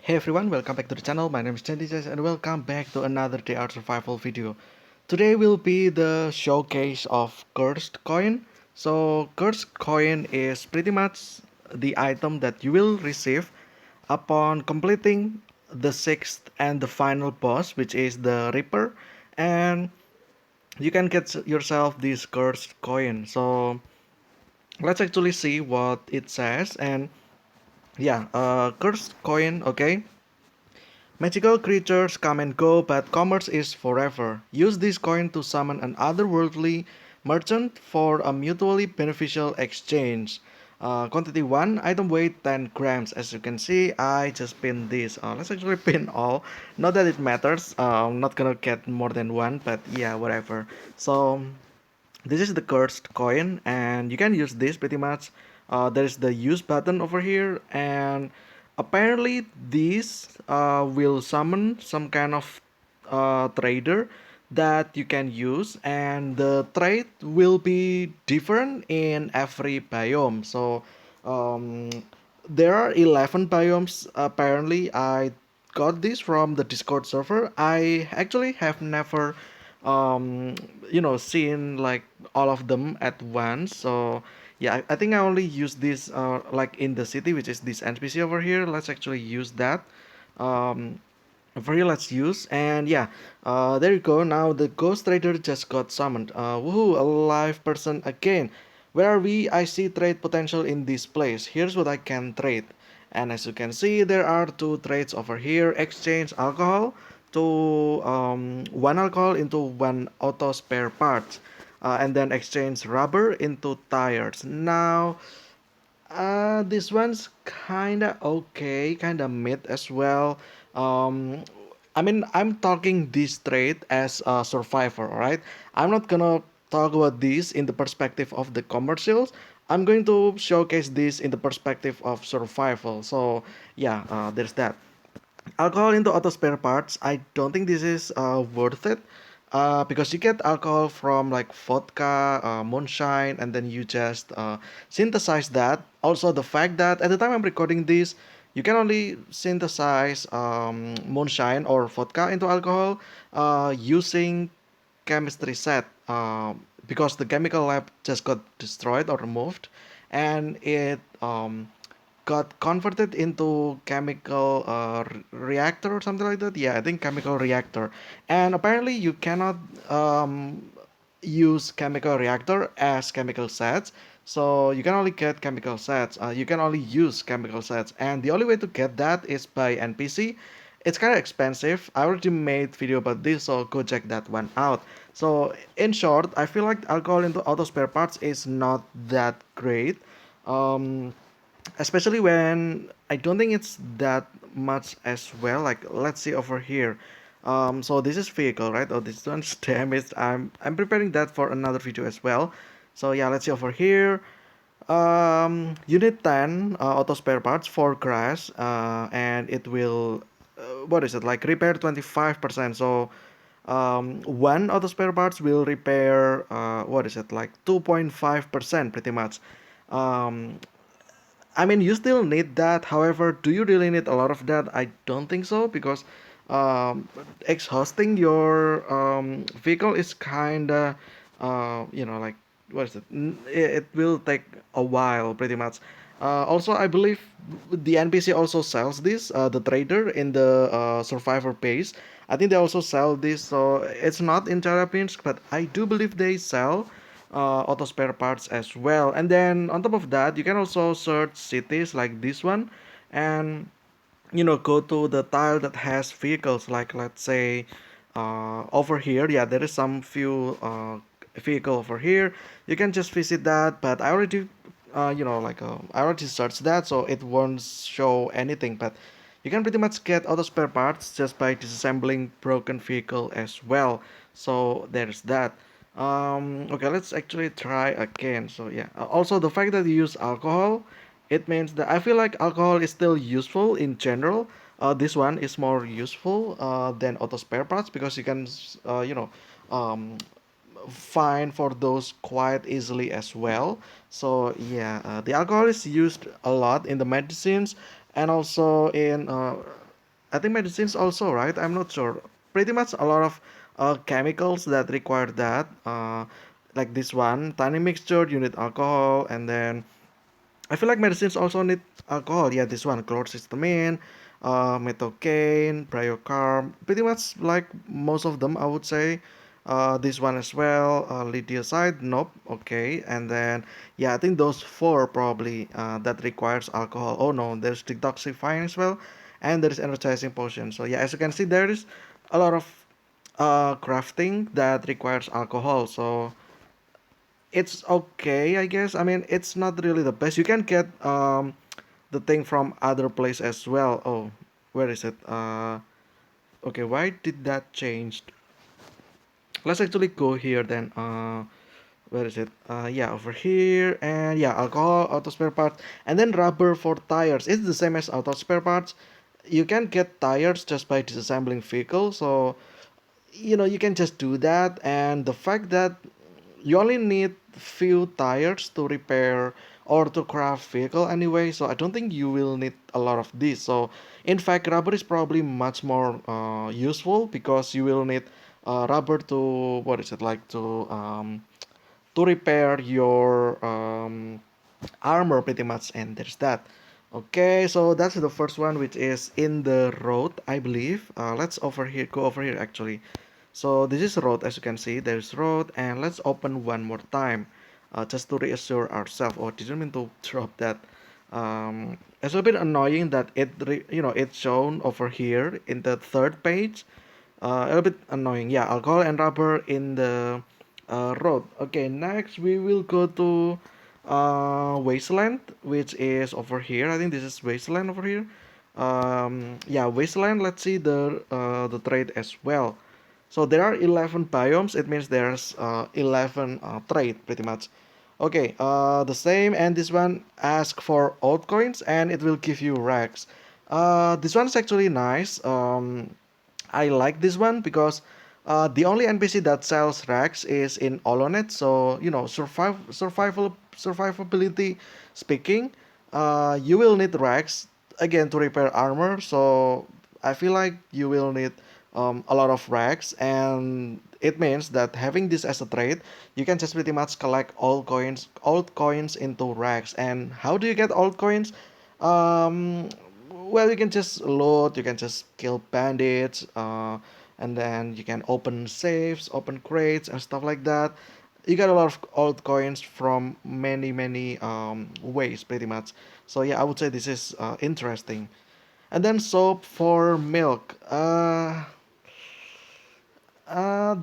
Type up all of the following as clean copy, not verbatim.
Hey everyone, welcome back to the channel. My name is Chandijas and welcome back to another Day Art Survival video. Today will be the showcase of Cursed Coin. So Cursed Coin is pretty much the item that you will receive upon completing the sixth and the final boss, which is the Reaper, and you can get yourself this Cursed Coin. So let's actually see what it says. And yeah, Cursed Coin, okay. Magical creatures come and go, but commerce is forever. Use this coin to summon an otherworldly merchant for a mutually beneficial exchange. Quantity 1, item weight 10 grams. As you can see, I just pinned this. Let's actually pin all. Not that it matters. I'm not gonna get more than one, but yeah, whatever. So this is the cursed coin and you can use this pretty much. There's the use button over here, and apparently this will summon some kind of trader that you can use, and the trade will be different in every biome. So um, there are 11 biomes. Apparently I got this from the Discord server. I actually have never um seen like all of them at once. So yeah, I think I only use this like in the city, which is this NPC over here. Let's actually use that. um over here, let's use. And yeah, there you go. Now the ghost trader just got summoned. Woohoo, a live person again. Where are we? I see trade potential in this place. Here's what I can trade. And as you can see, there are two trades over here. Exchange alcohol to one alcohol into one auto spare parts, and then exchange rubber into tires. Now this one's kinda okay, kinda mid as well. Um, I mean, I'm talking this trade as a survivor, alright? I'm not gonna talk about this in the perspective of the commercials. I'm going to showcase this in the perspective of survival. So yeah, there's that. Alcohol into auto spare parts, I don't think this is worth it, because you get alcohol from like vodka, moonshine, and then you just synthesize that. Also, the fact that at the time I'm recording this, you can only synthesize moonshine or vodka into alcohol using chemistry set, because the chemical lab just got destroyed or removed, and it got converted into chemical reactor or something like that. Yeah, I think chemical reactor. And apparently you cannot use chemical reactor as chemical sets. So you can only get chemical sets. You can only use chemical sets, and the only way to get that is by NPC. It's kind of expensive. I already made video about this, so go check that one out. So in short, I feel like alcohol into auto spare parts is not that great. Um, Especially when I don't think it's that much as well. Like let's see over here. So this is vehicle, right? Oh, this one's damaged. I'm preparing that for another video as well. So yeah, let's see over here. Unit 10 auto spare parts for grass, and it will what is it, like repair 25%. So one auto spare parts will repair what is it, like 2.5% pretty much. um, I mean, you still need that. However, do you really need a lot of that? I don't think so, because exhausting your vehicle is kinda, like, what is it? It will take a while, pretty much. Also, I believe the NPC also sells this, the trader in the survivor base. I think they also sell this, so it's not in Charapinsk, but I do believe they sell auto spare parts as well. And then on top of that, you can also search cities like this one, and go to the tile that has vehicles. Like let's say over here, yeah, there is some few vehicle over here. You can just visit that, but I already I already searched that, so it won't show anything. But you can pretty much get auto spare parts just by disassembling broken vehicle as well. So there's that. Okay, let's actually try again. So yeah, also the fact that you use alcohol, it means that I feel like alcohol is still useful in general. This one is more useful than auto spare parts, because you can um, find for those quite easily as well. So yeah, the alcohol is used a lot in the medicines, and also in I think medicines also, right? I'm not sure. Pretty much a lot of chemicals that require that. Like this one, tiny mixture, you need alcohol, and then I feel like medicines also need alcohol. Yeah, this one, chlorhistamine, methocaine, bryocarb. Pretty much like most of them, I would say. This one as well, lidoside, nope, okay. And then, yeah, I think those four probably that requires alcohol. Oh no, there's detoxifying as well, and there is energizing potion. So yeah, as you can see, there is a lot of crafting that requires alcohol. So it's okay, I guess. I mean, it's not really the best. You can get the thing from other place as well. Oh, where is it? Okay, why did that change? Let's actually go here then. Where is it? Yeah, over here, and yeah, alcohol, auto spare parts, and then rubber for tires. It's the same as auto spare parts. You can get tires just by disassembling vehicles, so you can just do that. And the fact that you only need few tires to repair or to craft vehicle anyway, so I don't think you will need a lot of this. So in fact, rubber is probably much more useful because you will need rubber to, what is it, like to repair your armor pretty much. And there's that. Okay, so that's the first one, which is in the road, I believe. Let's over here go over here actually. So this is road, as you can see, there's road, and let's open one more time, just to reassure ourselves. Oh, didn't mean to drop that. It's a bit annoying that it's shown over here in the third page. A little bit annoying. Yeah, alcohol and rubber in the road. Okay, next we will go to Wasteland, which is over here. I think this is Wasteland over here. Yeah, Wasteland. Let's see the trade as well. So there are 11 biomes. It means there's 11 trade pretty much. Okay, the same, and this one ask for old coins and it will give you racks. This one's actually nice. I like this one because the only NPC that sells racks is in Olonet. So survivability speaking, you will need racks again to repair armor. So I feel like you will need a lot of racks, and it means that having this as a trade, you can just pretty much collect old coins into racks. And how do you get old coins? Um, well, you can just load, you can just kill bandits, and then you can open safes, open crates, and stuff like that. You get a lot of old coins from many ways, pretty much. So yeah, I would say this is interesting. And then soap for milk.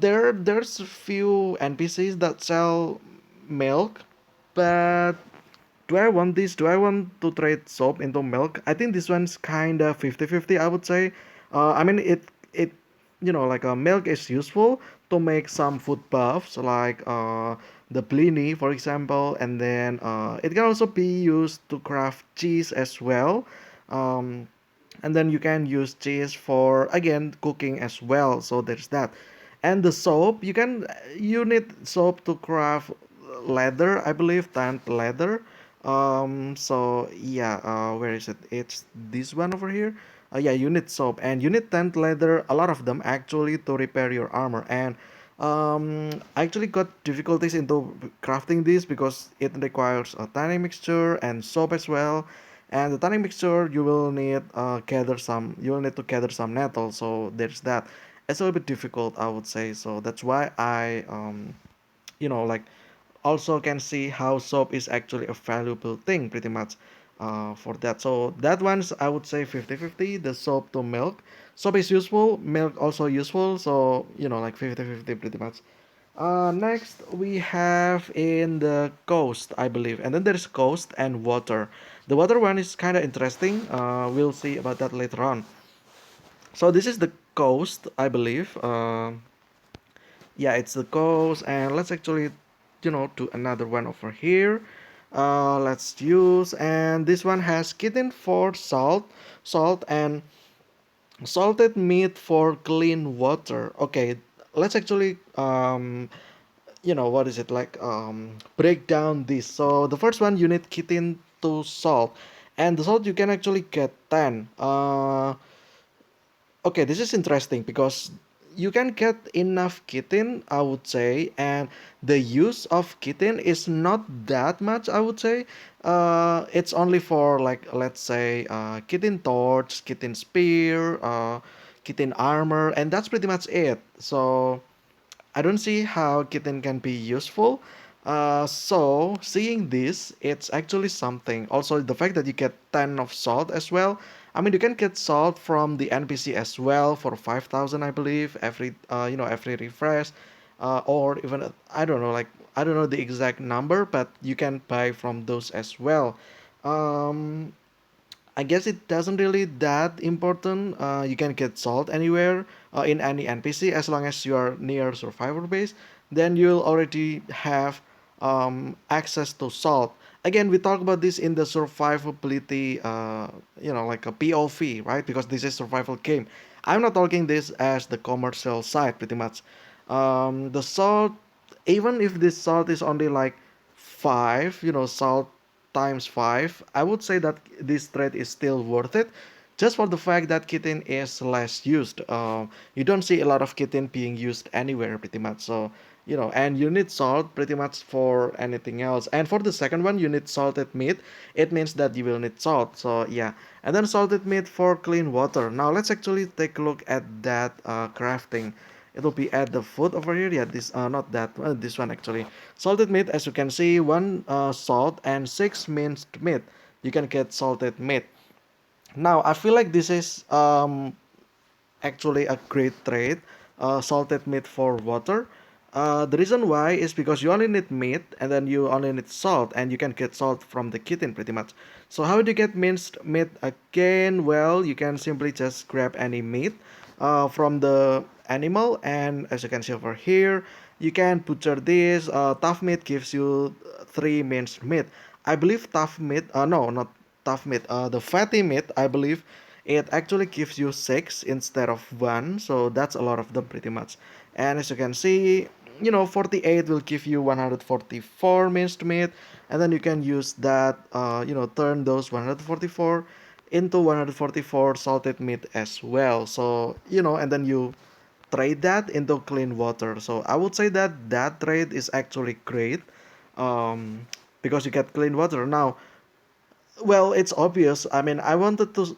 There's a few NPCs that sell milk, but do I want this? Do I want to trade soap into milk? I think this one's kinda 50-50, I would say. I mean, it like milk is useful to make some food buffs, like the blini, for example, and then it can also be used to craft cheese as well. Um, and then you can use cheese for again cooking as well. So there's that. And the soap, you need soap to craft leather, I believe, tanned leather. So yeah, where is it? It's this one over here. Yeah, you need soap and you need tanned leather, a lot of them actually, to repair your armor. And I actually got difficulties into crafting this because it requires a tanning mixture and soap as well. And the tanning mixture, you will need to gather some nettle. So there's that. It's a little bit difficult, I would say. So that's why I like also can see how soap is actually a valuable thing pretty much for that. So that one's, I would say, 50-50, the soap to milk. Soap is useful, milk also useful, so like 50-50 pretty much. Next we have in the coast, I believe, and then there's coast and water. The water one is kind of interesting. We'll see about that later on. So this is the coast, I believe. Yeah, it's the coast, and let's actually do another one over here. Let's use, and this one has kitten for salt and salted meat for clean water. Okay, let's actually what is it like, break down this. So the first one, you need kitten to salt, and the salt you can actually get 10. Okay, this is interesting because you can get enough kitten, I would say, and the use of kitten is not that much, I would say. It's only for, like, let's say, kitten torch, kitten spear, kitten armor, and that's pretty much it. So I don't see how kitten can be useful. So seeing this, it's actually something. Also, the fact that you get 10 of salt as well. I mean, you can get salt from the NPC as well for 5,000, I believe, every every refresh, or even I don't know, like I don't know the exact number, but you can buy from those as well. Um, I guess it doesn't really that important. You can get salt anywhere in any NPC as long as you are near survivor base. Then you'll already have access to salt. Again, we talk about this in the survivability, like a POV, right? Because this is survival game. I'm not talking this as the commercial side, pretty much. The salt, even if this salt is only like five, salt times 5, I would say that this trade is still worth it, just for the fact that kitten is less used. You don't see a lot of kitten being used anywhere, pretty much. So, and you need salt pretty much for anything else. And for the second one, you need salted meat. It means that you will need salt. So, yeah. And then salted meat for clean water. Now, let's actually take a look at that crafting. It'll be at the foot over here. Yeah, this not that this one actually. Salted meat, as you can see, one salt and six minced meat. You can get salted meat. Now, I feel like this is actually a great trade, salted meat for water. The reason why is because you only need meat and then you only need salt, and you can get salt from the kitten pretty much. So how do you get minced meat again? Well, you can simply just grab any meat from the animal, and as you can see over here, you can butcher this. Tough meat gives you three minced meat. I believe tough meat. No, not tough meat. The fatty meat, I believe it actually gives you six instead of one, so that's a lot of them pretty much. And as you can see, 48 will give you 144 minced meat, and then you can use that, turn those 144 into 144 salted meat as well. So, and then you trade that into clean water. So I would say that that trade is actually great, um, because you get clean water. Now, well, it's obvious. I mean, I wanted to,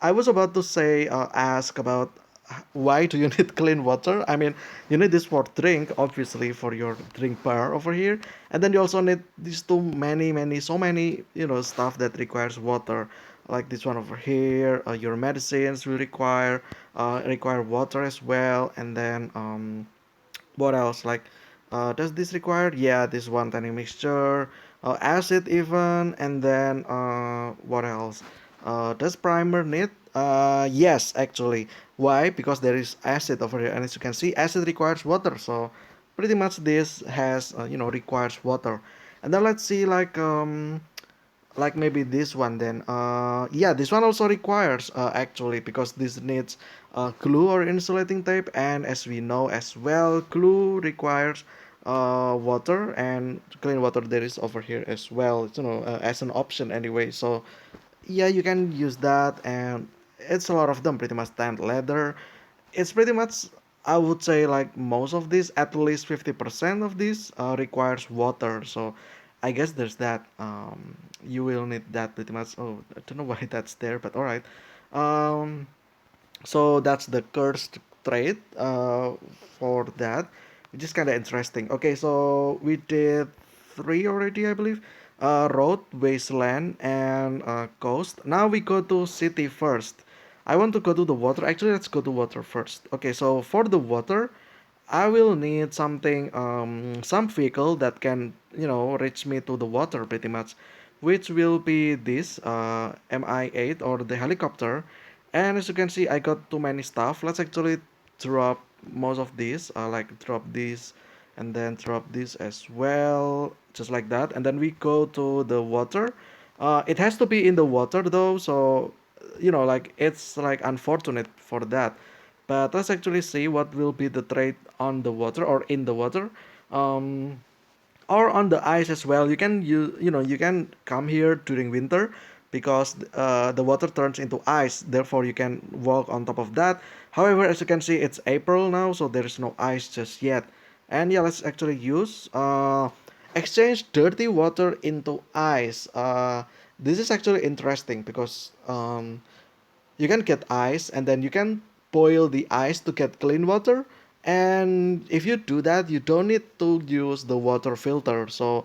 I was about to say, ask about why do you need clean water? I mean, you need this for drink, obviously, for your drink bar over here, and then you also need these too so many, stuff that requires water, like this one over here. Your medicines will require water as well, and then what else? Like, does this require? Yeah, this one tiny mixture, acid even, and then what else? Does primer need? Yes, actually. Why? Because there is acid over here, and as you can see, acid requires water. So pretty much this has, requires water. And then let's see, like maybe this one then. Yeah, this one also requires, actually, because this needs glue or insulating tape, and as we know as well, glue requires water, and clean water there is over here as well, as an option anyway. So yeah, you can use that, and it's a lot of them, pretty much. Tanned leather, it's pretty much, I would say, like most of this, at least 50% of this requires water. So I guess there's that. You will need that pretty much. Oh, I don't know why that's there, but all right. um so that's the cursed trait for that, which is kind of interesting. Okay, so we did three already, I believe. Road, wasteland, and coast. Now we go to city first. I want to go to the water. Actually, let's go to water first. Okay, so for the water, I will need something, some vehicle that can, reach me to the water pretty much, which will be this Mi-8 or the helicopter. And as you can see, I got too many stuff. Let's actually drop most of these, like drop this, and then drop this as well, just like that. And then we go to the water. It has to be in the water though, so like it's like unfortunate for that. But let's actually see what will be the trade on the water or in the water. Um, or on the ice as well. You can come here during winter, because the water turns into ice. Therefore, you can walk on top of that. However, as you can see, it's April now, so there is no ice just yet. And yeah, let's actually use exchange dirty water into ice. This is actually interesting because you can get ice and then you can boil the ice to get clean water, and if you do that you don't need to use the water filter, so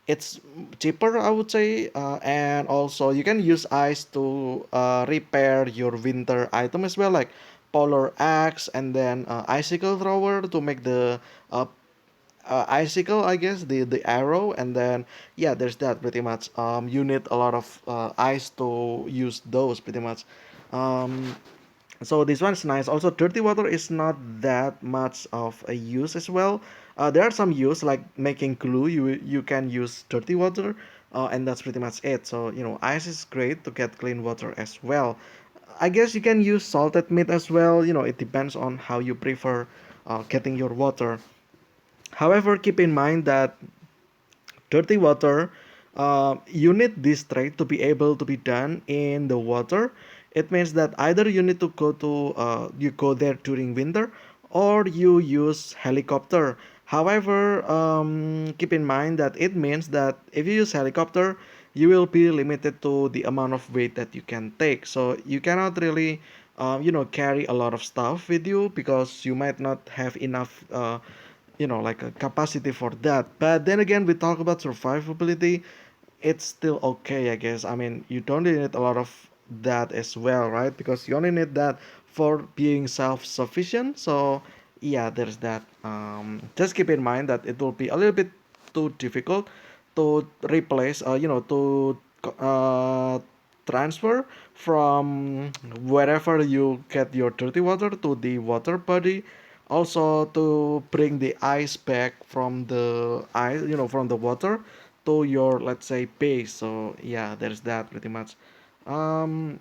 it's cheaper, I would say. And also you can use ice to repair your winter item as well, like polar axe and then icicle thrower to make the uh, icicle, I guess, the arrow. And then yeah, there's that pretty much. You need a lot of ice to use those pretty much. um, so this one's nice. Also, dirty water is not that much of a use as well. There are some use like making glue. You can use dirty water, and that's pretty much it. So ice is great to get clean water as well. I guess you can use salted meat as well. It depends on how you prefer getting your water. However, keep in mind that dirty water, you need this trade to be able to be done in the water. It means that either you need to you go there during winter, or you use helicopter. However, keep in mind that it means that if you use helicopter, you will be limited to the amount of weight that you can take. So you cannot really carry a lot of stuff with you because you might not have enough like a capacity for that. But then again, we talk about survivability, it's still okay, I guess. I mean, you don't really need a lot of that as well, right? Because you only need that for being self-sufficient. So yeah, there's that. Just keep in mind that it will be a little bit too difficult to replace, to uh, transfer from wherever you get your dirty water to the water body. Also, to bring the ice back from the ice, from the water to your, let's say, base. So yeah, there's that pretty much. um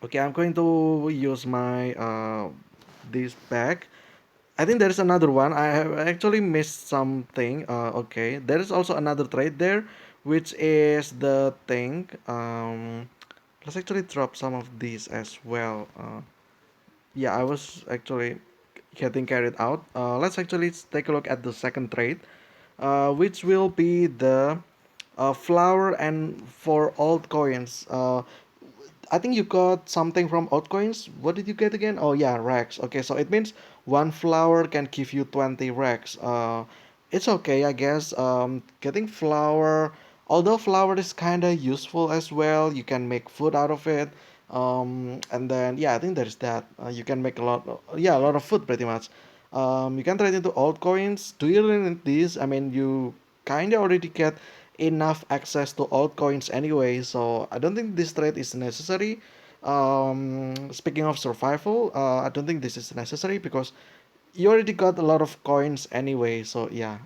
okay, I'm going to use my this bag. I think there is another one. I have actually missed something. Okay, there is also another trade there, which is the thing. Let's actually drop some of these as well. Yeah, I was actually getting carried out. Let's actually take a look at the second trade, which will be the flower and for altcoins. I think you got something from altcoins. What did you get again? Oh yeah, racks. Okay, so it means one flower can give you 20 racks. It's okay, I guess. Getting flower, although flower is kind of useful as well. You can make food out of it. And then yeah, I think there's that. You can make a lot. Yeah, a lot of food pretty much. You can trade into altcoins. Do you really need this? I mean, you kind of already get enough access to altcoins anyway, so I don't think this trade is necessary. Speaking of survival, I don't think this is necessary because you already got a lot of coins anyway. So yeah,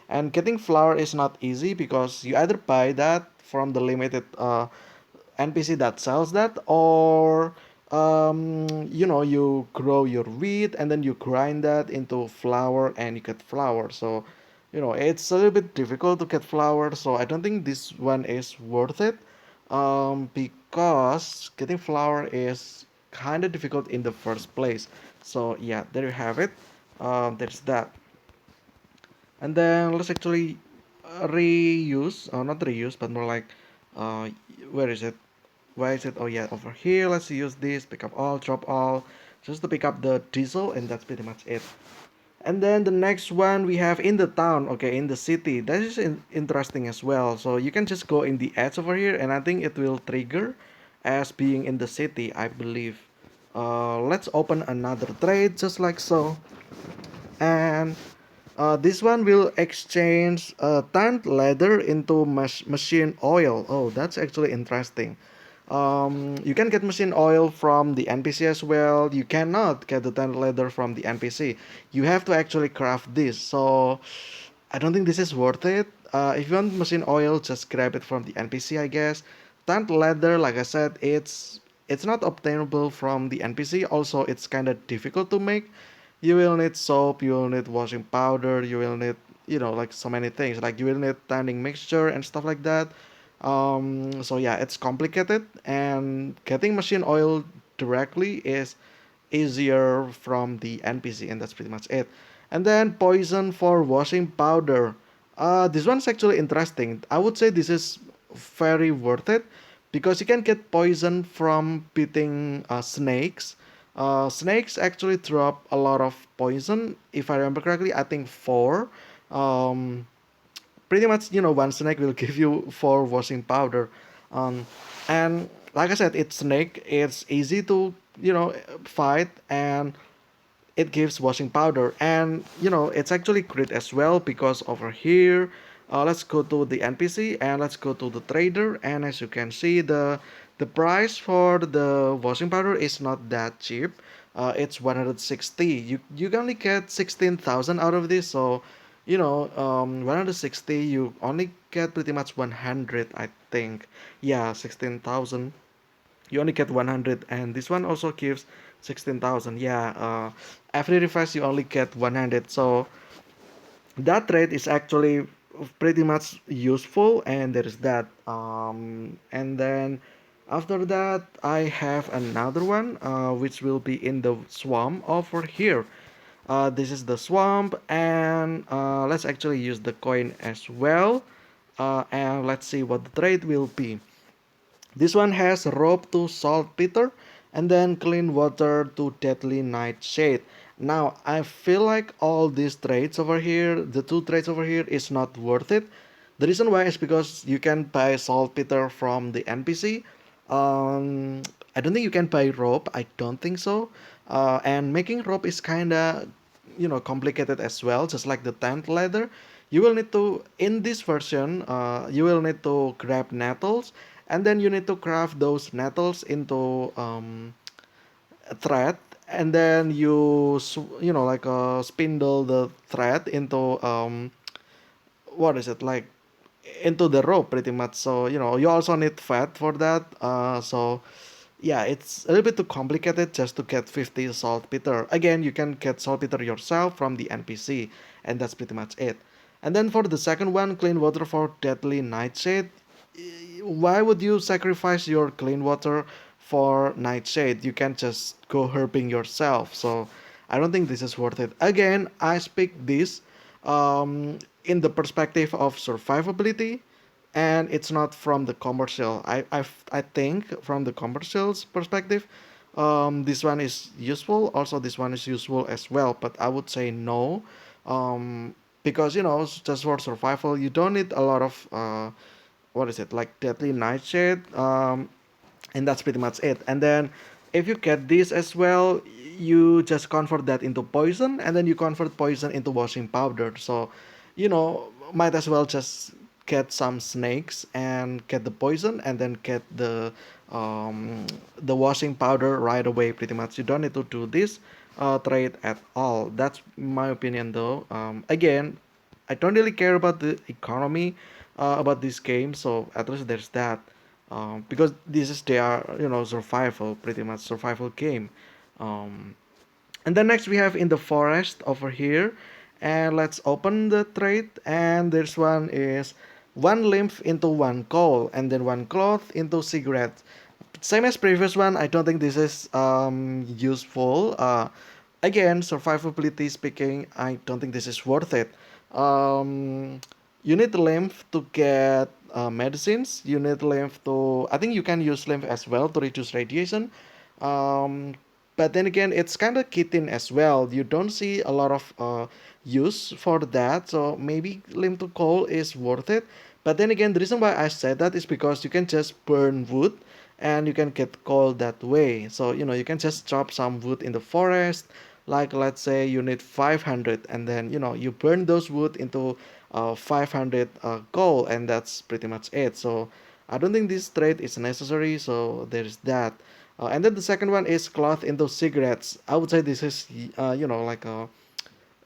and getting flour is not easy because you either buy that from the limited NPC that sells that, or you grow your wheat and then you grind that into flour and you get flour. So it's a little bit difficult to get flour, so I don't think this one is worth it, because getting flour is kind of difficult in the first place. So yeah, there you have it. There's that. And then let's actually reuse, not reuse, but more like, uh, where is it? Where is it? Oh yeah, over here. Let's use this, pick up all, drop all, just to pick up the diesel, and that's pretty much it. And then the next one we have in the town, okay, in the city. That is interesting as well. So you can just go in the edge over here, and I think it will trigger as being in the city, I believe. Let's open another trade just like so. And this one will exchange tanned leather into machine oil. Oh, that's actually interesting. You can get machine oil from the NPC as well. You cannot get the tanned leather from the NPC. You have to actually craft this. So I don't think this is worth it. If you want machine oil, just grab it from the NPC, I guess. Tanned leather, like I said, it's not obtainable from the NPC. Also, it's kind of difficult to make. You will need soap, you will need washing powder, you will need, like so many things. Like you will need tanning mixture and stuff like that. So yeah, it's complicated, and getting machine oil directly is easier from the NPC, and that's pretty much it. And then poison for washing powder. This one's actually interesting. I would say this is very worth it because you can get poison from beating snakes. Snakes actually drop a lot of poison. If I remember correctly, I think four. Um, Pretty much, one snake will give you four washing powder. um, and like I said, it's snake, it's easy to fight, and it gives washing powder. And it's actually great as well because over here, let's go to the NPC and let's go to the trader. And as you can see, the price for the washing powder is not that cheap. It's 160. You can only get 16,000 out of this. So 160, you only get pretty much 100, I think. Yeah, 16,000, you only get 100. And this one also gives 16,000. Yeah, every refresh you only get 100. So that trade is actually pretty much useful, and there is that. And then after that, I have another one, which will be in the swamp over here. This is the swamp, and let's actually use the coin as well. And let's see what the trade will be. This one has rope to saltpeter, and then clean water to deadly nightshade. Now I feel like all these trades over here, the two trades over here, is not worth it. The reason why is because you can buy saltpeter from the NPC. I don't think you can buy rope. I don't think so. And making rope is kinda complicated as well, just like the tent leather. You will need to, in this version, you will need to grab nettles, and then you need to craft those nettles into a thread, and then like spindle the thread into what is it like, into the rope pretty much. So you also need fat for that. So yeah, it's a little bit too complicated just to get 50 saltpeter. Again, you can get saltpeter yourself from the NPC, and that's pretty much it. And then for the second one, clean water for deadly nightshade. Why would you sacrifice your clean water for nightshade? You can just go herping yourself. So I don't think this is worth it. Again, I speak this in the perspective of survivability, and it's not from the commercial. I think from the commercial's perspective, this one is useful. Also, this one is useful as well. But I would say no, because just for survival, you don't need a lot of what is it like deadly nightshade. And that's pretty much it. And then if you get this as well, you just convert that into poison, and then you convert poison into washing powder. So might as well just get some snakes and get the poison, and then get the washing powder right away. Pretty much, you don't need to do this trade at all. That's my opinion, though. Again, I don't really care about the economy about this game, so at least there's that. Because this is their survival, pretty much survival game. Um, and then next we have in the forest over here, and let's open the trade. And this one is one lymph into one coal, and then one cloth into cigarette. Same as previous one, I don't think this is useful. Again, survivability speaking, I don't think this is worth it. Um, you need lymph to get medicines. You need lymph to. I think you can use lymph as well to reduce radiation. Um, but then again, it's kind of kitten as well. You don't see a lot of use for that. So maybe lymph to coal is worth it. But then again, the reason why I said that is because you can just burn wood, and you can get coal that way. So you can just chop some wood in the forest. Like let's say you need 500, and then you burn those wood into 500 coal, and that's pretty much it. So I don't think this trade is necessary. So there's that. And then the second one is cloth into cigarettes. I would say this is like a,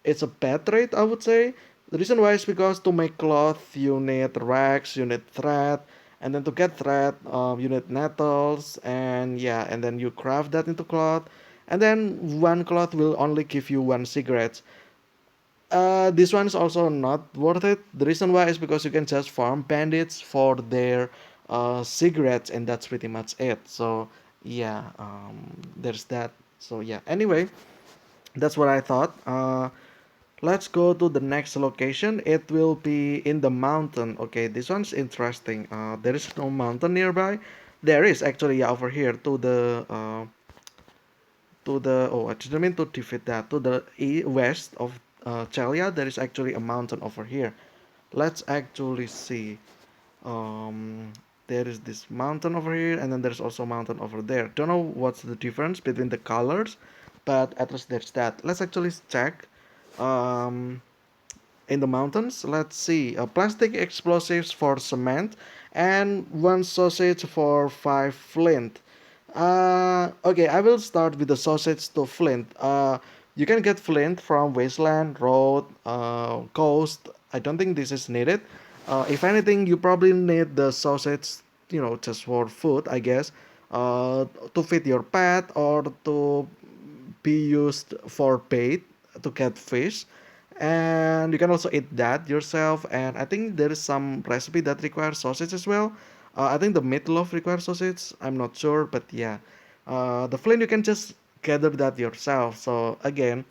it's a bad trade, I would say. The reason why is because to make cloth you need rags, you need thread, and then to get thread, you need nettles, and yeah, and then you craft that into cloth, and then one cloth will only give you one cigarette. This one is also not worth it. The reason why is because you can just farm bandits for their cigarettes, and that's pretty much it. So yeah, there's that. So yeah. Anyway, that's what I thought. Let's go to the next location. It will be in the mountain. Okay, this one's interesting. There is no mountain nearby. There is actually, yeah, over here to the oh, I didn't mean to defeat that, to the west of Chelia. There is actually a mountain over here. Let's actually see. Um, there is this mountain over here, and then there's also a mountain over there. Don't know what's the difference between the colors, but at least there's that. Let's actually check. Um, in the mountains. Let's see. Plastic explosives for cement and one sausage for 5 flint. Okay, I will start with the sausage to flint. You can get flint from Wasteland, Road, Coast. I don't think this is needed. If anything, you probably need the sausage, just for food, I guess, to feed your pet or to be used for bait to get fish, and you can also eat that yourself. And I think there is some recipe that requires sausage as well. I think the meatloaf requires sausage, I'm not sure, but yeah. The flint, you can just gather that yourself. So again,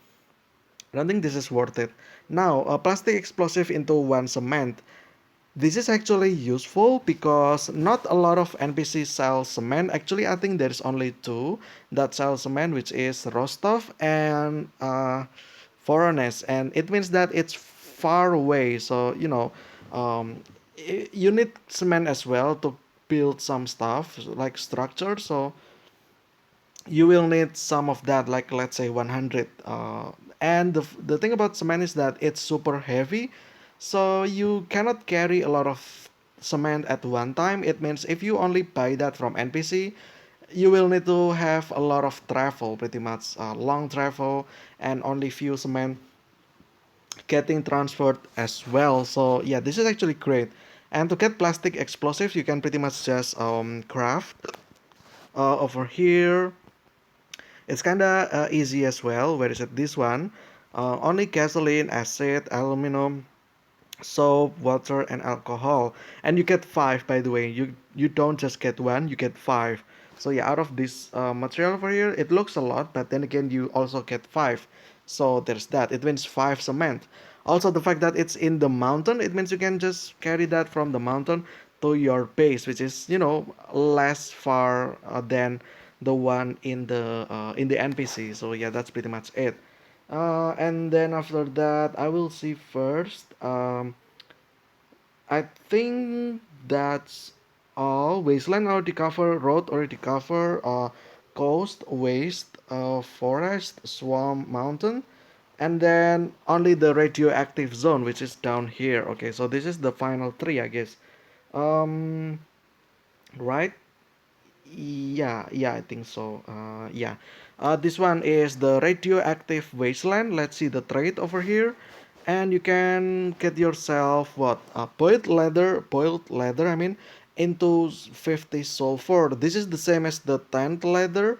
I don't think this is worth it. Now, a plastic explosive into one cement. This is actually useful because not a lot of NPC sell cement. Actually, I think there's only two that sell cement, which is Rostov and Voronezh, and it means that it's far away. So you need cement as well to build some stuff like structure. So you will need some of that, like let's say 100. And the thing about cement is that it's super heavy, so you cannot carry a lot of cement at one time. It means if you only buy that from NPC, you will need to have a lot of travel, pretty much long travel, and only few cement getting transferred as well. So yeah, this is actually great. And to get plastic explosives, you can pretty much just craft over here. It's kinda easy as well. Where is it? This one. Only gasoline, acid, aluminum, soap, water, and alcohol. And you get five, by the way. You don't just get one, you get five. So yeah, out of this material over here, it looks a lot, but then again, you also get five. So there's that. It means five cement. Also, the fact that it's in the mountain, it means you can just carry that from the mountain to your base, which is less far than the one in the NPC. So yeah, that's pretty much it. And then after that, I will see first. I think that's all. Wasteland already cover, road already cover, coast, waste, forest, swamp, mountain, and then only the radioactive zone, which is down here. Okay, so this is the final three, I guess. Um, right? Yeah, yeah, I think so. Yeah. This one is the radioactive wasteland. Let's see the trade over here. And you can get yourself what? Boiled leather, I mean, into 50 sulfur. This is the same as the 10th leather.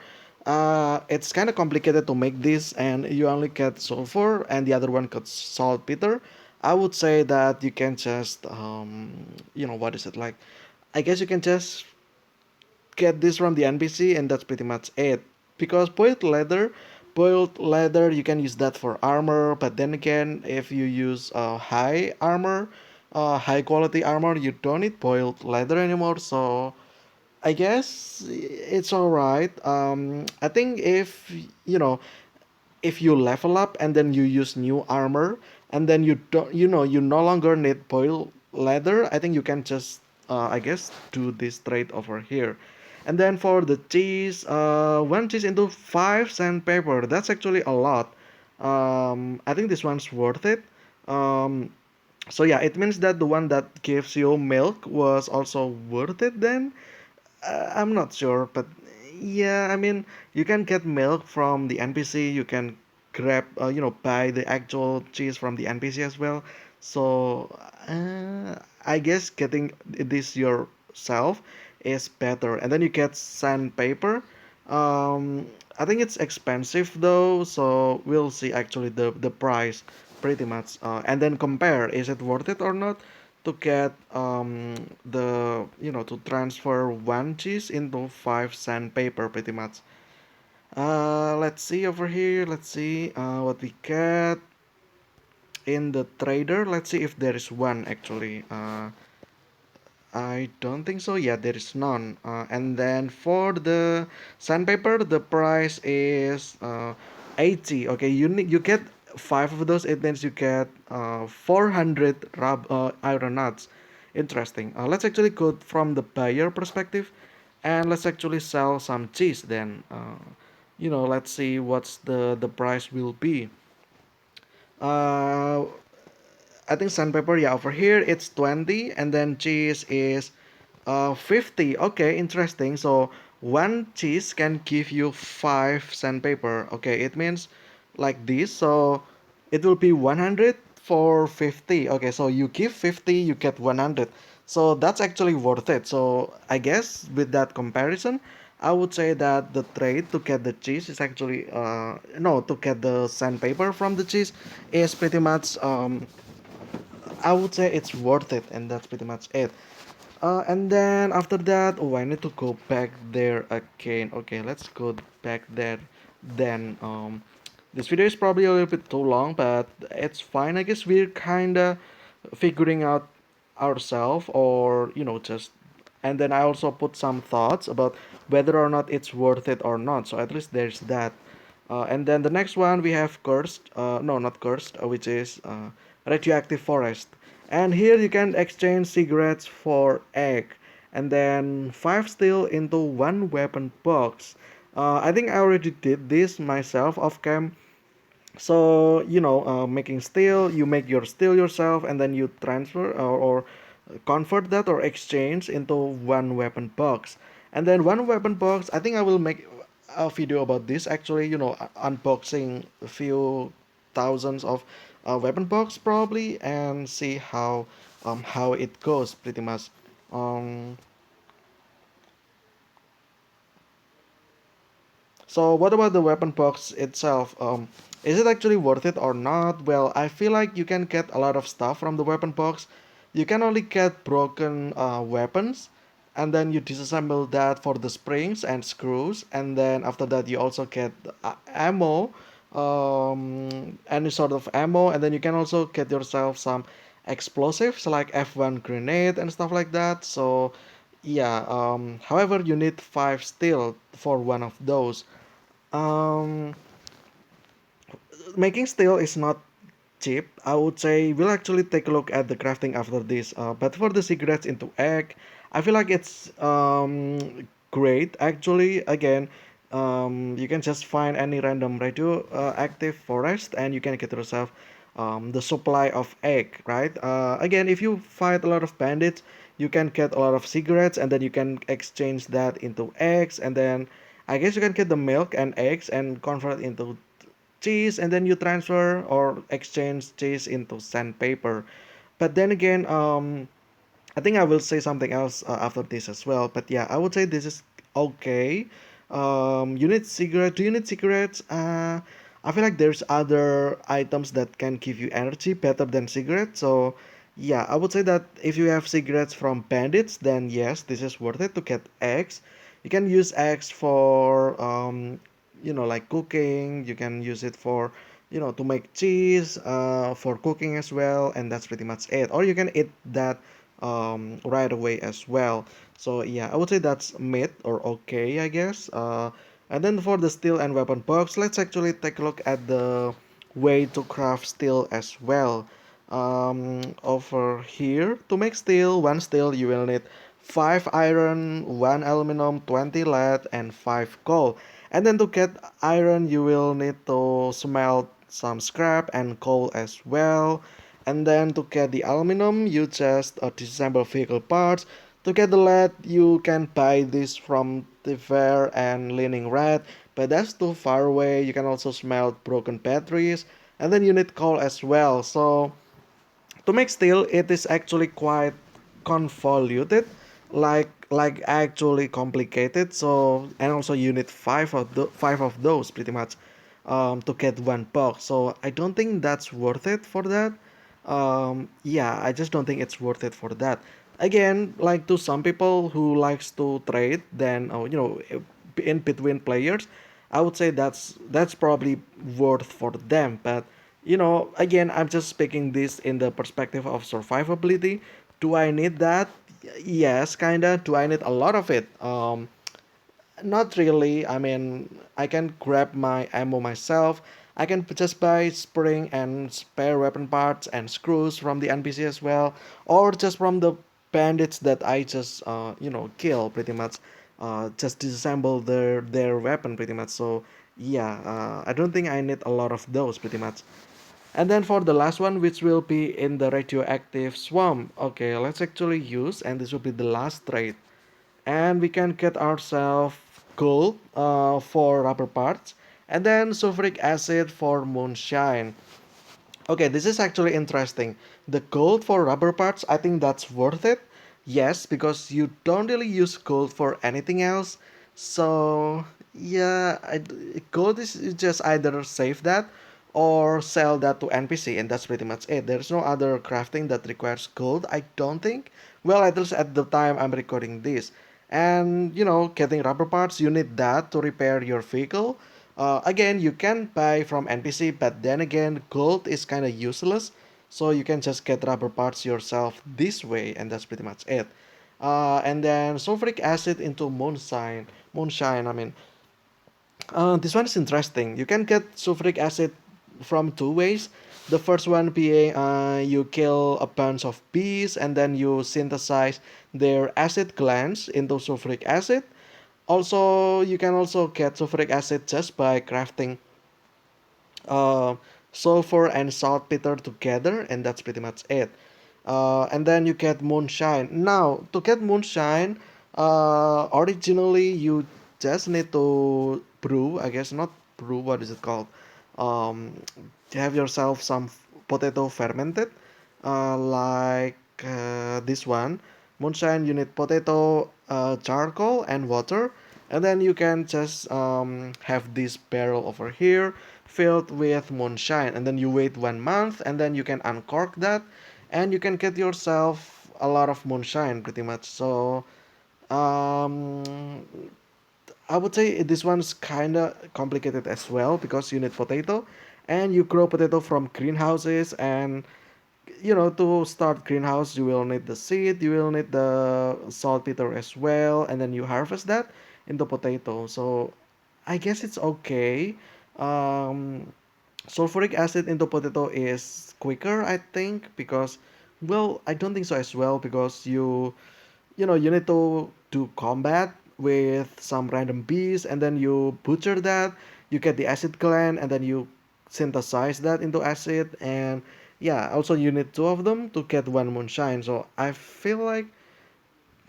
It's kind of complicated to make this, and you only get sulfur, and the other one gets saltpeter. I would say that you can just, what is it like? I guess you can just get this from the NPC, and that's pretty much it. Because boiled leather, you can use that for armor, but then again, if you use high quality armor, you don't need boiled leather anymore. So I guess it's alright. I think if you level up and then you use new armor, and then you no longer need boiled leather, I think you can just I guess do this trade over here. And then for the cheese, one cheese into 5 sandpaper, that's actually a lot. I think this one's worth it. um, so yeah, it means that the one that gives you milk was also worth it then. I'm not sure, but yeah, I mean, you can get milk from the NPC. You can buy the actual cheese from the NPC as well. So I guess getting this yourself is better. And then you get sandpaper. I think it's expensive though, so we'll see actually the price. pretty much, and then compare is it worth it or not to get the to transfer one cheese into five sandpaper pretty much. Let's see over here. Let's see what we get in the trader. Let's see if there is one actually. I don't think so. Yeah, there is none. And then for the sandpaper, the price is 80. Okay, you get five of those. It means you get 400 iron nuts. Interesting. Let's actually go from the buyer perspective, and let's actually sell some cheese then. Let's see what's the price will be. Uh, I think sandpaper, yeah, over here it's 20, and then cheese is 50. Okay, interesting. So one cheese can give you five sandpaper. Okay, it means like this. So it will be 100 for 50. Okay, so you give 50, you get 100. So that's actually worth it. So I guess with that comparison, I would say that the trade to get the cheese is actually no, to get the sandpaper from the cheese is pretty much I would say it's worth it, and that's pretty much it. And then after that, oh, I need to go back there again. Okay, let's go back there. Then this video is probably a little bit too long, but it's fine. I guess we're kinda figuring out ourselves, or just. And then I also put some thoughts about whether or not it's worth it or not. So at least there's that. And then the next one we have cursed. No, not cursed, which is radioactive forest. And here you can exchange cigarettes for egg, and then five steel into one weapon box. I think I already did this myself off cam. So making steel, you make your steel yourself, and then you transfer or convert that or exchange into one weapon box. And then one weapon box, I think I will make a video about this actually. Unboxing a few thousands of weapon box probably, and see how it goes pretty much. um So what about the weapon box itself? Is it actually worth it or not? Well, I feel like you can get a lot of stuff from the weapon box. You can only get broken weapons, and then you disassemble that for the springs and screws, and then after that you also get ammo, any sort of ammo, and then you can also get yourself some explosives like F1 grenade and stuff like that. So yeah, however, you need five steel for one of those. um Making steel is not cheap. I would say we'll actually take a look at the crafting after this. But for the cigarettes into egg, I feel like it's great actually. Again, you can just find any random radioactive forest, and you can get yourself the supply of egg, right? Again, if you fight a lot of bandits, you can get a lot of cigarettes, and then you can exchange that into eggs, and then I guess you can get the milk and eggs and convert into cheese, and then you transfer or exchange cheese into sandpaper. But then again, I think I will say something else after this as well. But yeah, I would say this is okay. You need cigarette. Do you need cigarettes? I feel like there's other items that can give you energy better than cigarettes. So yeah, I would say that if you have cigarettes from bandits, then yes, this is worth it to get eggs. You can use eggs for like cooking. You can use it for to make cheese for cooking as well, and that's pretty much it. Or you can eat that right away as well. So yeah, I would say that's mid or okay, I guess. And then for the steel and weapon box, let's actually take a look at the way to craft steel as well. Over here, to make steel, one steel you will need 5 iron, 1 aluminum, 20 lead, and 5 coal. And then to get iron, you will need to smelt some scrap and coal as well. And then to get the aluminum, you just disassemble vehicle parts. To get the lead, you can buy this from the fair and Leningrad, but that's too far away. You can also smelt broken batteries, and then you need coal as well. So to make steel, it is actually quite convoluted, like actually complicated. So and also you need five of those pretty much. to get one box. So I don't think that's worth it for that. Yeah, I just don't think it's worth it for that. Again, like to some people who likes to trade, then in between players, I would say that's probably worth for them. But again, I'm just speaking this in the perspective of survivability. Do I need that? Yes, kinda. Do I need a lot of it? Not really. I mean, I can grab my ammo myself. I can just buy spring and spare weapon parts and screws from the NPC as well, or just from the bandits that I just kill pretty much. Just disassemble their weapon pretty much. So yeah, I don't think I need a lot of those pretty much. And then for the last one, which will be in the radioactive swamp. Okay, let's actually use, and this will be the last trade, and we can get ourselves gold for rubber parts, and then sulfuric acid for moonshine. Okay, this is actually interesting. The gold for rubber parts, I think that's worth it. Yes, because you don't really use gold for anything else. So, yeah, gold is just either save that or sell that to NPC, and that's pretty much it. There's no other crafting that requires gold, I don't think. Well, at least at the time I'm recording this. And, getting rubber parts, you need that to repair your vehicle. Again, you can buy from NPC, but then again, gold is kind of useless. So you can just get rubber parts yourself this way, and that's pretty much it. And then sulfuric acid into moonshine. Moonshine, I mean, this one is interesting. You can get sulfuric acid from two ways. The first one being you kill a bunch of bees and then you synthesize their acid glands into sulfuric acid. Also, you can also get sulfuric acid just by crafting uh, sulfur and saltpeter together, and that's pretty much it. And then you get moonshine. Now, to get moonshine, originally you just need to brew, I guess, not brew, what is it called? Um, have yourself some potato fermented, like this one. Moonshine, you need potato, charcoal, and water, and then you can just have this barrel over here filled with moonshine, and then you wait 1 month, and then you can uncork that, and you can get yourself a lot of moonshine pretty much. So um, I would say this one's kind of complicated as well because you need potato, and you grow potato from greenhouses, and to start greenhouse you will need the seed, you will need the saltpeter as well, and then you harvest that into potato. So I guess it's okay. um Sulfuric acid into potato is quicker, I think, because, well, I don't think so as well, because you need to do combat with some random bees, and then you butcher that, you get the acid gland, and then you synthesize that into acid, and yeah, also you need two of them to get one moonshine. So I feel like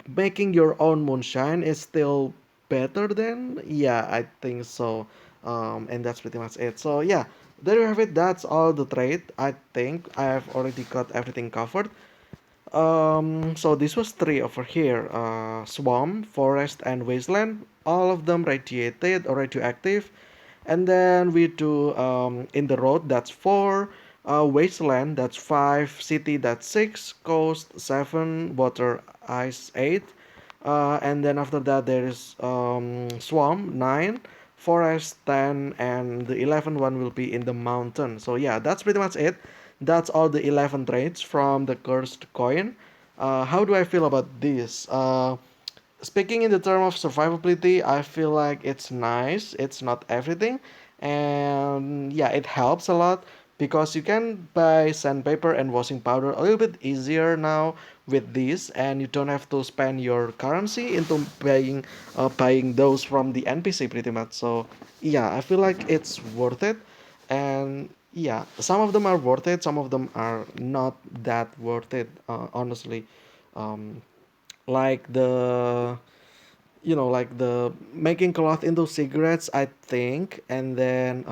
making your own moonshine is still better than, yeah, I think so. And that's pretty much it. So yeah, there you have it. That's all the trade. I think I have already got everything covered. So this was three over here: swamp, forest, and wasteland. All of them radiated or radioactive. And then we do in the road, that's four, wasteland, that's five, city, that's six, coast, seven, water, ice, eight. And then after that there is swamp, nine, forest, 10, and the 11th one will be in the mountain. So yeah, that's pretty much it. That's all the 11 traits from the cursed coin. How do I feel about this? Speaking in the term of survivability, I feel like it's nice. It's not everything, and yeah, it helps a lot because you can buy sandpaper and washing powder a little bit easier now with this, and you don't have to spend your currency into buying those from the NPC pretty much. So yeah, I feel like it's worth it, and yeah, some of them are worth it, some of them are not that worth it, honestly. Um, like the making cloth into cigarettes, I think, and then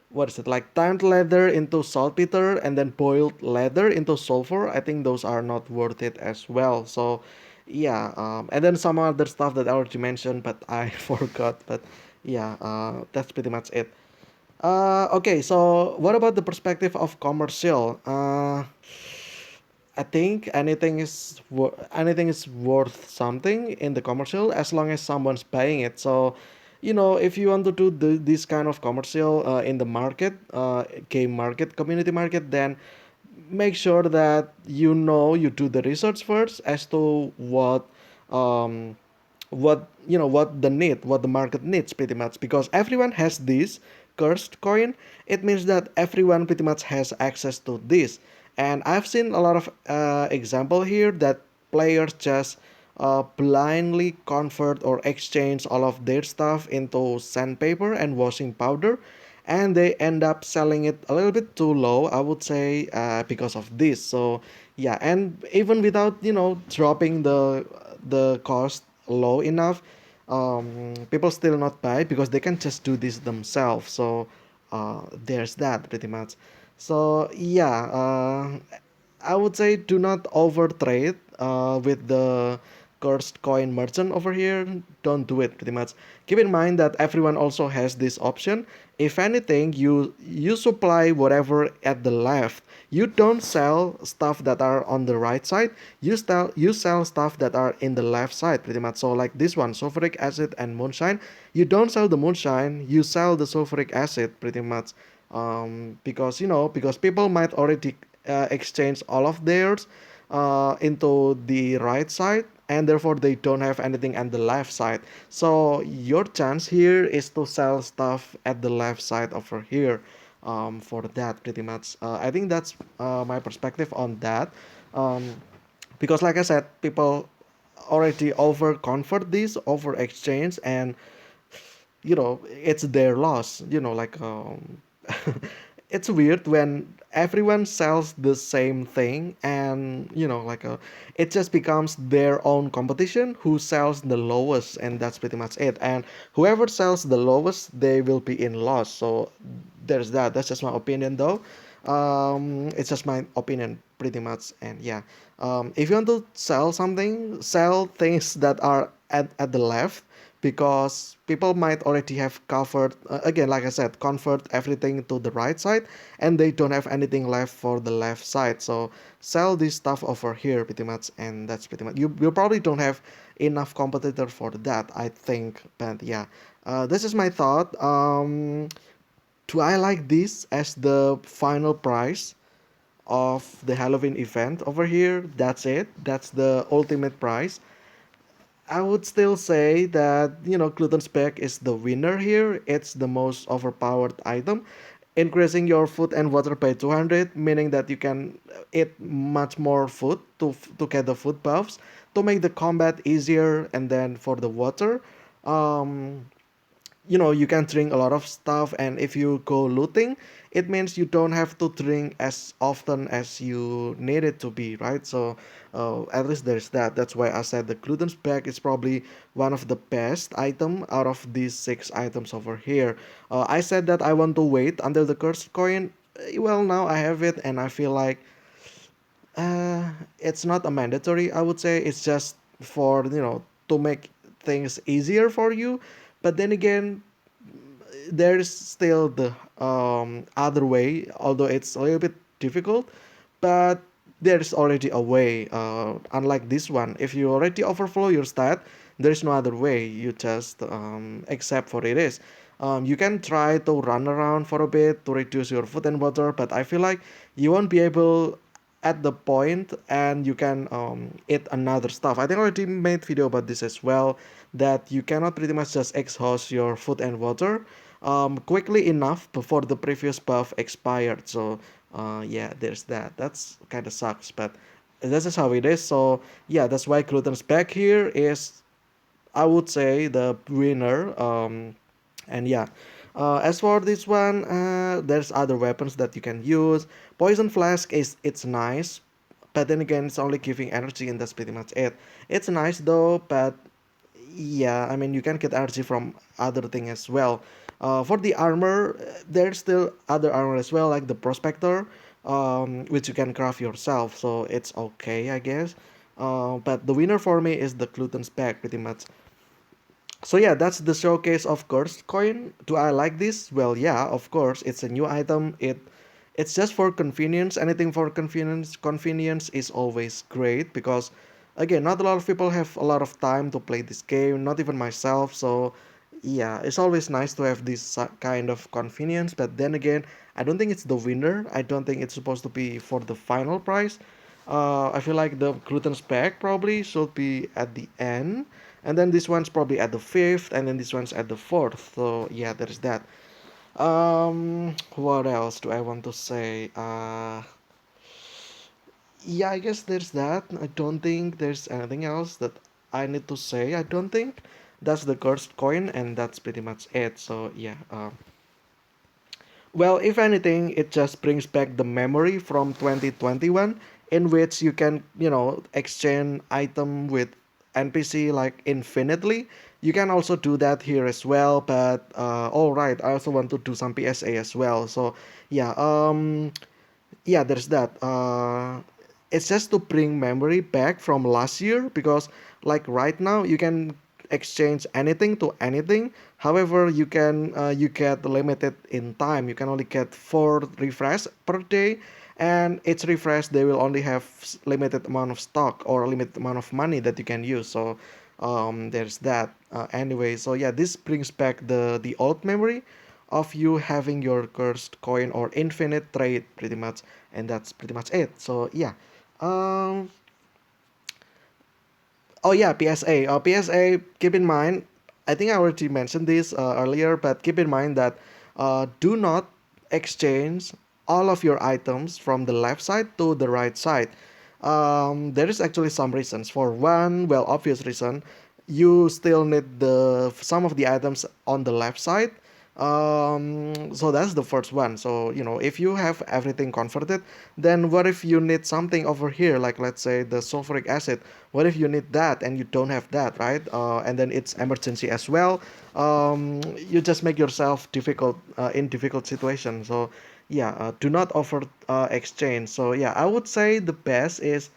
what is it, like tanned leather into saltpeter, and then boiled leather into sulfur. I think those are not worth it as well. So yeah, and then some other stuff that I already mentioned but I forgot. But yeah, that's pretty much it. Okay, so what about the perspective of commercial? I think anything is worth something in the commercial as long as someone's buying it. So, if you want to do this kind of commercial in the market, game market, community market, then make sure that you do the research first as to um, what the market needs pretty much, because everyone has this cursed coin. It means that everyone pretty much has access to this, and I've seen a lot of example here that players just blindly convert or exchange all of their stuff into sandpaper and washing powder, and they end up selling it a little bit too low, I would say, because of this. So yeah, and even without dropping the cost low enough, people still not buy because they can just do this themselves. So there's that pretty much. So yeah, I would say do not overtrade with the cursed coin merchant over here. Don't do it pretty much. Keep in mind that everyone also has this option. If anything, you supply whatever at the left. You don't sell stuff that are on the right side. You sell stuff that are in the left side pretty much. So like this one, sulfuric acid and moonshine. You don't sell the moonshine. You sell the sulfuric acid pretty much. Because people might already exchange all of theirs into the right side, and therefore they don't have anything at the left side. So your chance here is to sell stuff at the left side over here, for that pretty much. I think that's my perspective on that. um, because like I said, people already over convert this over exchange, and it's their loss, like it's weird when everyone sells the same thing, and it just becomes their own competition who sells the lowest, and that's pretty much it. And whoever sells the lowest, they will be in loss. So there's that's just my opinion though. It's just my opinion pretty much. And yeah, if you want to sell something, sell things that are at the left, because people might already have covered, again like I said, convert everything to the right side, and they don't have anything left for the left side. So sell this stuff over here pretty much, and that's pretty much, you probably don't have enough competitor for that, I think. But yeah, this is my thought. Do I like this as the final price of the Halloween event over here? That's it, that's the ultimate price. I would still say that Glutton's Spec is the winner here. It's the most overpowered item, increasing your food and water by 200, meaning that you can eat much more food to get the food buffs, to make the combat easier. And then for the water, um, you can drink a lot of stuff, and if you go looting, it means you don't have to drink as often as you need it to be, right? So at least there's that. That's why I said the gluten's bag is probably one of the best item out of these six items over here. I said that I want to wait until the cursed coin. Well, now I have it, and I feel like it's not a mandatory, I would say. It's just for to make things easier for you. But then again, there's still the other way, although it's a little bit difficult, but there's already a way. Unlike this one, if you already overflow your stat, there's no other way. You just accept for it is. You can try to run around for a bit to reduce your food and water, but I feel like you won't be able at the point, and you can eat another stuff. I think I already made video about this as well, that you cannot pretty much just exhaust your food and water quickly enough before the previous buff expired. So yeah, there's that. That's kind of sucks, but that's just how it is. So yeah, that's why Gluten's back here is, I would say, the winner. And yeah, as for this one, there's other weapons that you can use. Poison flask is, it's nice, but then again, it's only giving energy, and that's pretty much it. It's nice though, but yeah, I mean, you can get energy from other thing as well. For the armor, there's still other armor as well, like the prospector, which you can craft yourself, so it's okay, I guess. But the winner for me is the Gluten's bag, pretty much. So yeah, that's the showcase of cursed coin. Do I like this? Well, yeah, of course. It's a new item. It's just for convenience. Anything for convenience. Convenience is always great because again, not a lot of people have a lot of time to play this game. Not even myself. So yeah, it's always nice to have this kind of convenience. But then again, I don't think it's the winner. I don't think it's supposed to be for the final prize. I feel like the Glutton's pack probably should be at the end, and then this one's probably at the fifth, and then this one's at the fourth. So yeah, there's that. What else do I want to say? Yeah, I guess there's that. I don't think there's anything else that I need to say. I don't think that's the cursed coin, and that's pretty much it. So yeah, well, if anything, it just brings back the memory from 2021 in which you can, exchange item with NPC like infinitely. You can also do that here as well, but all right, I also want to do some PSA as well. So, yeah, yeah, there's that. It's just to bring memory back from last year because, like right now, you can exchange anything to anything. However, you get limited in time. You can only get 4 refresh per day, and each refresh they will only have limited amount of stock or limited amount of money that you can use. So there's that. Anyway, so yeah, this brings back the old memory of you having your cursed coin or infinite trade pretty much, and that's pretty much it. So yeah, um oh yeah, PSA. PSA, keep in mind, I think I already mentioned this earlier, but keep in mind that do not exchange all of your items from the left side to the right side. There is actually some reasons. For one, well, obvious reason, you still need the some of the items on the left side. So that's the first one. So if you have everything converted, then what if you need something over here, like let's say the sulfuric acid? What if you need that and you don't have that, right? And then it's emergency as well. You just make yourself difficult in difficult situation. So yeah, do not offer exchange. So yeah, I would say the best is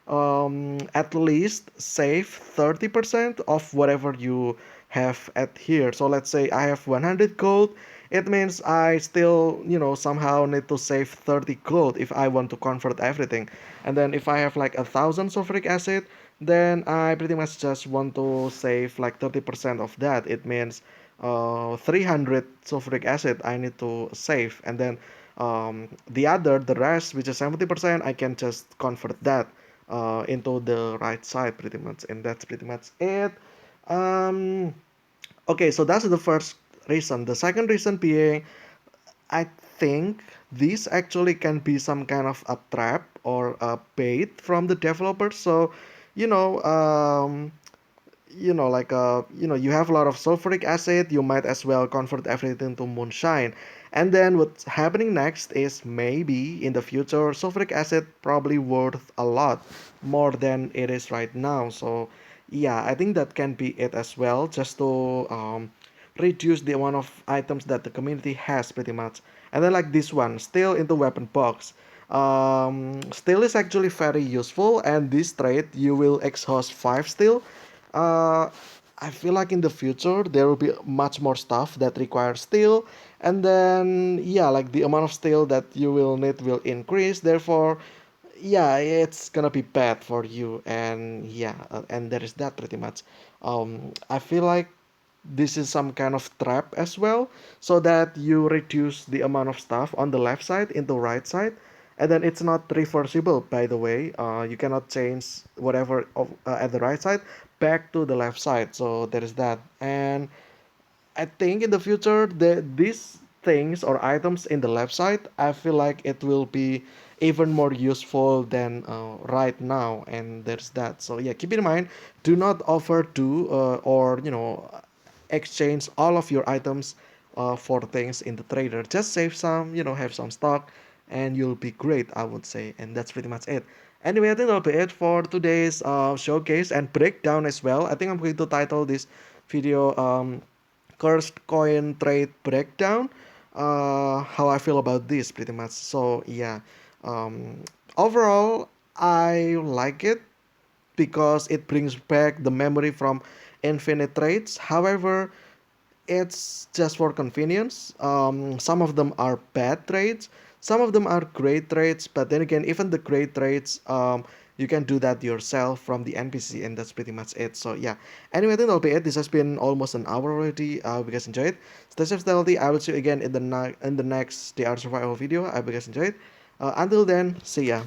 at least save 30% of whatever you have at here. So let's say I have 100 gold. It means I still, somehow need to save 30 gold if I want to convert everything. And then if I have like 1,000 sulfuric acid, then I pretty much just want to save like 30% of that. It means 300 sulfuric acid I need to save. And then the rest, which is 70%, I can just convert that into the right side pretty much. And that's pretty much it. Um, okay, so that's the first reason. The second reason being, I think this actually can be some kind of a trap or a bait from the developers. So, you know, um, like you have a lot of sulfuric acid, you might as well convert everything to moonshine. And then what's happening next is maybe in the future sulfuric acid probably worth a lot more than it is right now. So yeah, I think that can be it as well, just to reduce the amount of items that the community has pretty much. And then like this one, still in the weapon box. Steel is actually very useful, and this trade you will exhaust 5 steel. uh, I feel like in the future there will be much more stuff that requires steel, and then yeah, like the amount of steel that you will need will increase. Therefore, yeah, it's gonna be bad for you, and yeah, and there is that pretty much. I feel like this is some kind of trap as well, so that you reduce the amount of stuff on the left side into right side, and then it's not reversible, by the way. You cannot change whatever at the right side back to the left side, so there is that. And I think in the future, these things or items in the left side, I feel like it will be even more useful than right now. And there's that. So yeah, keep in mind, do not overdo or exchange all of your items for things in the trader. Just save some, have some stock, and you'll be great, I would say. And that's pretty much it. Anyway, I think that'll be it for today's showcase and breakdown as well. I think I'm going to title this video cursed coin trade breakdown. How I feel about this pretty much. So yeah, um, overall I like it because it brings back the memory from infinite traits. However, it's just for convenience. Some of them are bad traits, some of them are great traits, but then again, even the great traits, you can do that yourself from the NPC, and that's pretty much it. So yeah. Anyway, that'll be it. This has been almost an hour already. I hope you guys enjoyed. Stay safe, stay healthy. I will see you again in the next DR Survival video. I hope you guys enjoyed. Until then, see ya.